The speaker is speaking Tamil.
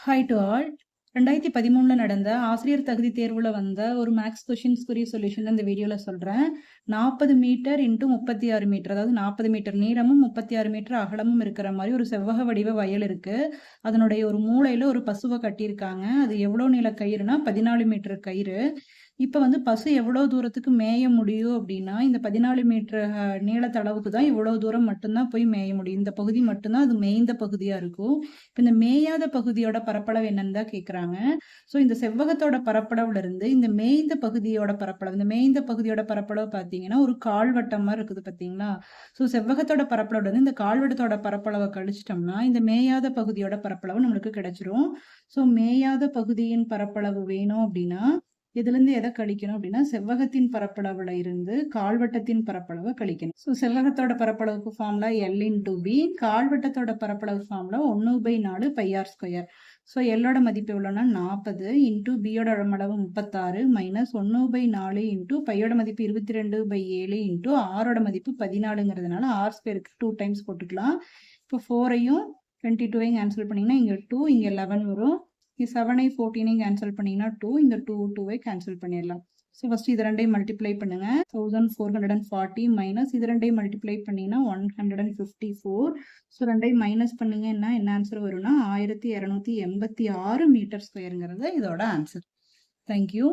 Hi to all. 2013 நடந்த ஆசிரியர் தகுதி தேர்வுல வந்த ஒரு மேக்ஸ் கொஷின்ஸ்க்குரிய சொல்யூஷன் இந்த வீடியோல சொல்றேன். 40 மீட்டர் இன்ட்டு 36 மீட்டர், அதாவது 40 மீட்டர் நீளமும் 36 மீட்டர் அகலமும் இருக்கிற மாதிரி ஒரு செவ்வக வடிவ வயல் இருக்கு. அதனுடைய ஒரு மூலையில ஒரு பசுவை கட்டியிருக்காங்க. அது எவ்வளோ நீள கயிறுனா 14 மீட்டர் கயிறு. இப்போ வந்து பசு எவ்வளோ தூரத்துக்கு மேய முடியும் அப்படின்னா, இந்த 14 மீட்டர் நீளத்தளவுக்கு தான் இவ்வளோ தூரம் மட்டும்தான் போய் மேய முடியும். இந்த பகுதி மட்டும்தான் அது மேய்ந்த பகுதியா இருக்கும். இப்போ இந்த மேயாத பகுதியோட பரப்பளவு என்னன்னு தான் கேட்குறாங்க. ஸோ இந்த செவ்வகத்தோட பரப்பளவுல இருந்து இந்த மேய்ந்த பகுதியோட பரப்பளவு, இந்த மேய்ந்த பகுதியோட பரப்பளவு பார்த்தீங்கன்னா ஒரு கால்வட்டம் மாதிரி இருக்குது பார்த்தீங்களா? ஸோ செவ்வகத்தோட பரப்பளவுல இருந்து இந்த கால்வட்டத்தோட பரப்பளவை கழிச்சிட்டோம்னா இந்த மேயாத பகுதியோட பரப்பளவு நம்மளுக்கு கிடைச்சிரும். ஸோ மேயாத பகுதியின் பரப்பளவு வேணும் அப்படின்னா இதுலேருந்து எதை கழிக்கணும் அப்படின்னா செவ்வகத்தின் பரப்பளவுல இருந்து கால்வட்டத்தின் பரப்பளவை கழிக்கணும். ஸோ செவ்வகத்தோட பரப்பளவுக்கு ஃபார்முலா எல் இன்டூ பி, கால்வட்டத்தோட பரப்பளவு ஃபார்முலா 1/4 πr ஸ்கொயர். ஸோ எல்லோட மதிப்பு எவ்வளோன்னா 40 இன்டூ பியோட அளவு 36 மைனஸ் 1/4 இன்டூ பையோட மதிப்பு 22/7 இன்டூ ஆரோட மதிப்பு 14ங்கிறதுனால ஆர் ஸ்கொயருக்கு 2 டைம்ஸ் போட்டுக்கலாம். இப்போ 4ஐயும் 22ஐயும் கேன்சல் பண்ணிங்கன்னா இங்கே 2, இங்கே 11 வரும். 7ஐ 14ஐயும் கேன்சல் பண்ணிங்கன்னா 2, இந்த 2ஐ கேன்சல் பண்ணிடலாம். ஸோ ஃபர்ஸ்ட் இது ரெண்டையும் மல்டிப்ளை பண்ணுங்க. 1440 மைனஸ் இது ரெண்டையும் மல்டிப்ளை பண்ணிங்கன்னா 154. ஸோ ரெண்டையும் மைனஸ் பண்ணிங்கன்னா என்ன ஆன்சர் வரும்னா 1286 மீட்டர் ஸ்கொயருங்கிறது இதோட ஆன்சர். தேங்க்யூ.